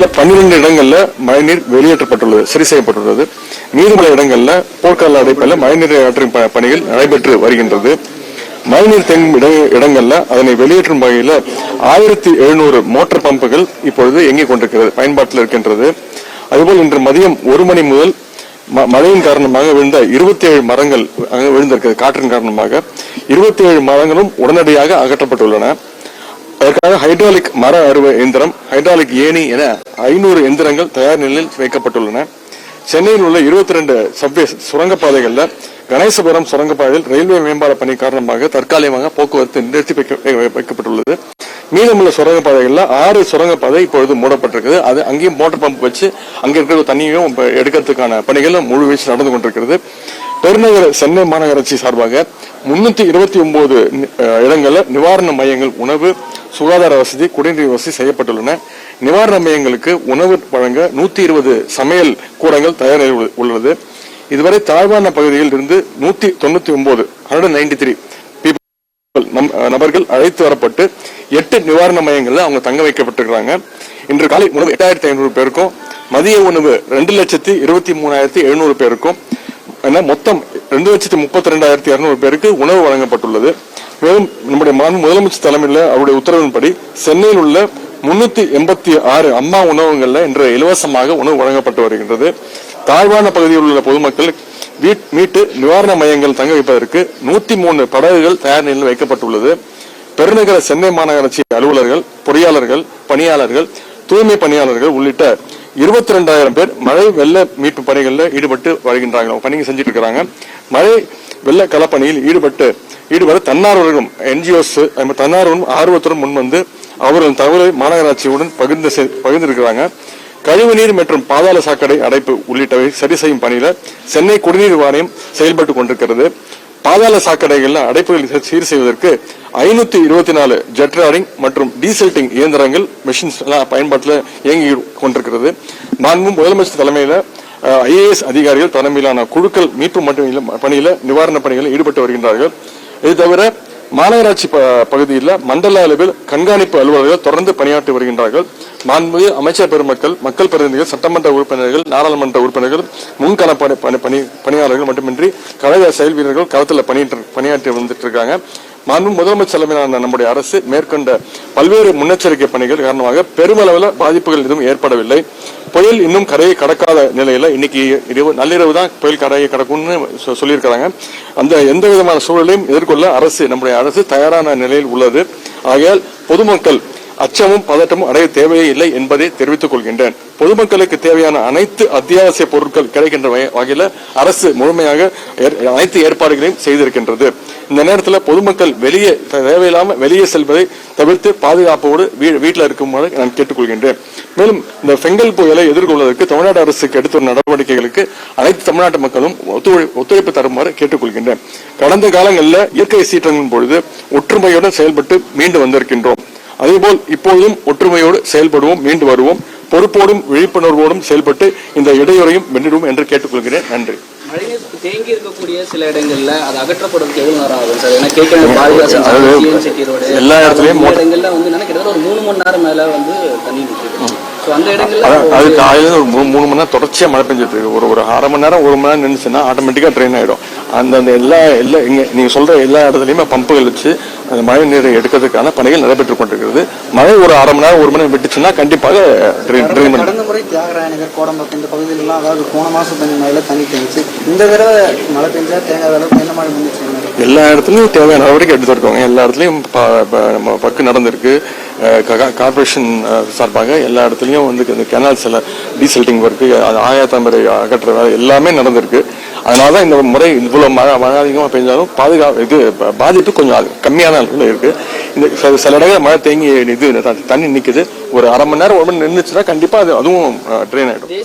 12 இடங்கள்ல மழைநீர் வெளியேற்றப்பட்டுள்ளது, சரி செய்யப்பட்டுள்ளது. மீதமுள்ள இடங்கள்ல போர்க்கால அடைப்பில் மழைநீர் ஆற்றும் பணிகள் நடைபெற்று வருகின்றது. மழைநீர் தேங்கும் இடங்கள்ல அதனை வெளியேற்றும் வகையில் 1700 மோட்டார் பம்புகள் இப்பொழுது இயங்கிக் கொண்டிருக்கிறது, பயன்பாட்டில் இருக்கின்றது. அதுபோல் இன்று மதியம் 1 மணி முதல் மழையின் காரணமாக விழுந்த 27 மரங்கள் விழுந்திருக்கிறது. காற்றின் காரணமாக 27 மரங்களும் உடனடியாக அகற்றப்பட்டுள்ளன. அதற்காக ஹைட்ராலிக் மர அறுவை இயந்திரம், ஹைட்ராலிக் ஏணி என 500 எந்திரங்கள் தயார் நிலையில் வைக்கப்பட்டுள்ளன. சென்னையில் உள்ள 22 சப்வே சுரங்கப்பாதைகள்ல கணேசபுரம் சுரங்கப்பாதையில் ரயில்வே மேம்பால பணி காரணமாக தற்காலிகமாக போக்குவரத்து நிறுத்தி வைக்கப்பட்டுள்ளது. மீதமுள்ள சுரங்கப்பாதைகள்ல 6 சுரங்கப்பாதை இப்பொழுது மூடப்பட்டிருக்கிறது. அது அங்கேயும் மோட்டார் பம்ப் வச்சு அங்க இருக்கிற தண்ணியும் எடுக்கிறதுக்கான பணிகள் முழு வீச்சு நடந்து கொண்டிருக்கிறது. பெருநகர சென்னை மாநகராட்சி சார்பாக 329 இடங்களில் நிவாரண மையங்கள், உணவு, சுகாதார வசதி, குடிநீர் வசதி செய்யப்பட்டுள்ளன. நிவாரண மையங்களுக்கு உணவு வழங்க 120 சமையல் கூடங்கள் தயார் உள்ளது. இதுவரை தாழ்வான பகுதியில் இருந்து 193 நபர்கள் அழைத்து வரப்பட்டு 8 நிவாரண மையங்கள்ல அவங்க தங்க வைக்கப்பட்டிருக்கிறாங்க. இன்று காலை உணவு 8500 பேருக்கும், மதிய உணவு 2,23,700 பேருக்கும், மொத்தம் 2,32,200 பேருக்கு உணவு வழங்கப்பட்டுள்ளது. மேலும் நம்முடைய முதலமைச்சர் தலைமையில் அவருடைய உத்தரவின்படி சென்னையில் உள்ள 386 அம்மா உணவகங்கள்ல இன்று இலவசமாக உணவு வழங்கப்பட்டு வருகின்றது. தாழ்வான பகுதியில் உள்ள பொதுமக்கள் மீட்டு நிவாரண மையங்கள் தங்க வைப்பதற்கு 103 படகுகள் தயார் நிலையில் வைக்கப்பட்டுள்ளது. பெருநகர சென்னை மாநகராட்சி அலுவலர்கள், பொறியாளர்கள், பணியாளர்கள், தூய்மை பணியாளர்கள் உள்ளிட்ட 22,000 பேர் மழை வெள்ள மீட்பு பணிகளில் ஈடுபட்டு வருகின்றாங்க, பணிகள் செஞ்சுட்டு இருக்கிறாங்க. மழை வெள்ள களப்பணியில் ஈடுபட தன்னார்வலர்களும் NGOs தன்னார்வலும் ஆர்வத்துடன் முன்வந்து அவர்கள் தகவலை மாநகராட்சியுடன் பகிர்ந்திருக்கிறாங்க. கழிவுநீர் மற்றும் பாதாள சாக்கடை அடைப்பு உள்ளிட்டவை சரி செய்யும் பணியில சென்னை குடிநீர் வாரியம் செயல்பட்டு கொண்டிருக்கிறது. பாதாள சாக்கடைகள் அடைப்புகளை சீர் செய்வதற்கு 524 ஜெட்ராடிங் மற்றும் டீசல்டிங் இயந்திரங்கள், மெஷின்ஸ் பயன்பாட்டில் இயங்கி கொண்டிருக்கிறது. முதலமைச்சர் தலைமையில IAS அதிகாரிகள் தலைமையிலான குழுக்கள் மீட்பு பணியில நிவாரண பணிகளில் ஈடுபட்டு வருகின்றார்கள். இது தவிர மாநகராட்சி பகுதியில் மண்டல அளவில் கண்காணிப்பு அலுவலர்கள் தொடர்ந்து பணியாற்றி வருகின்றார்கள். மாண்புமிகு அமைச்சர் பெருமக்கள், மக்கள் பிரதிநிதிகள், சட்டமன்ற உறுப்பினர்கள், நாடாளுமன்ற உறுப்பினர்கள், முன்கள பணியாளர்கள் மட்டுமின்றி கழக செயல் வீரர்கள் களத்தில் பணியாற்றி வந்துட்டு இருக்காங்க. முதலமைச்சர் தலைமையிலான நம்முடைய அரசு மேற்கொண்ட பல்வேறு முன்னெச்சரிக்கை பணிகள் காரணமாக பெருமளவில் பாதிப்புகள் எதுவும் ஏற்படவில்லை. புயல் இன்னும் கரையை கடக்காத நிலையில இன்னைக்கு நள்ளிரவு தான் புயல் கரையை கடக்கும்னு சொல்லியிருக்கிறாங்க. அந்த எந்த விதமான சூழலையும் எதிர்கொள்ள நம்முடைய அரசு தயாரான நிலையில் உள்ளது. ஆகையால் பொதுமக்கள் அச்சமும் பதட்டமும் அடைய தேவையே இல்லை என்பதை தெரிவித்துக் கொள்கின்றேன். பொதுமக்களுக்கு தேவையான அனைத்து அத்தியாவசிய பொருட்கள் கிடைக்கின்ற வகையில் அரசு முழுமையாக அனைத்து ஏற்பாடுகளையும் செய்திருக்கின்றது. இந்த நேரத்தில் பொதுமக்கள் தேவையில்லாம வெளியே செல்வதை தவிர்த்து பாதுகாப்போடு வீட்டில் இருக்குமாறு நான் கேட்டுக்கொள்கின்றேன். மேலும் இந்த பெங்கல் புயலை எதிர்கொள்வதற்கு தமிழ்நாடு அரசுக்கு எடுத்த நடவடிக்கைகளுக்கு அனைத்து தமிழ்நாட்டு மக்களும் ஒத்துழைப்பு தருமாறு கேட்டுக்கொள்கின்றேன். கடந்த காலங்களில் இயற்கை சீற்றங்களின் பொழுது ஒற்றுமையுடன் செயல்பட்டு மீண்டு வந்திருக்கின்றோம். அதேபோல் இப்பொழுதும் ஒற்றுமையோடு செயல்படுவோம், மீண்டு வருவோம். பொறுப்போடும் விழிப்புணர்வோடும் செயல்பட்டு இந்த இடையூறையும் வென்றிடுவோம் என்று கேட்டுக்கொள்கிறேன். நன்றி. மழைநீர் தேங்கி இருக்கக்கூடிய சில இடங்கள்ல அது அகற்றப்படுறதுக்கு எவ்வளவு நேரம் ஆகும் சார்? எல்லா இடத்துலயும் இடங்கள்ல கிட்டத்தட்ட ஒரு 3 மணி நேரம் மேல தண்ணி நிற்குது. அது காலையில ஒரு 3 மணி நேரம் தொடர்ச்சியா மழை பெஞ்சிட்டு இருக்கு. ஒரு அரை மணி நேரம் 1 மணி நேரம் நின்றுச்சுன்னா ஆட்டோமேட்டிக்கா ட்ரெயின் ஆயிடும். அந்த நீங்க சொல்ற எல்லா இடத்துலயுமே பம்புகள் வச்சு அந்த மழை நீரை எடுக்கிறதுக்கான பணிகள் நடைபெற்றுக் கொண்டிருக்கிறது. மழை ஒரு அரை மணி நேரம் 1 மணி நேரம் விட்டுச்சுன்னா கண்டிப்பாக கடந்த முறை தியாகராய நகர், கோடம்பாக்கம் இந்த பகுதியில எல்லாம், அதாவது போன மாசம் மழையில தண்ணி தேங்கிச்சு. இந்த தடவை மழை பெஞ்சா தேங்காத அளவுக்கு என்ன மழை பெஞ்சிச்சு? எல்லா இடத்துலயும் தேவையான நடவடிக்கை எடுத்துருக்கோங்க. எல்லா இடத்துலயும் பக்கு நடந்திருக்கு. கார்பரேஷன் சார்பாக எல்லா இடத்துலயும் இந்த கெனால்ஸ்ல டீசல்டிங் ஒர்க்கு, ஆயாத்தம்பரை அகற்ற வேலை எல்லாமே நடந்திருக்கு. அதனாலதான் இந்த முறை இவ்வளவு மழை அதிகமாக பெஞ்சாலும் பாதிப்பு கொஞ்சம் கம்மியான அளவில் இருக்கு. இந்த சில இடங்கள் மழை தேங்கி தண்ணி நிக்குது. ஒரு அரை மணி நேரம் 1 மணி நேரம் நின்றுச்சுன்னா கண்டிப்பா அதுவும் ட்ரெயின் ஆயிடும்.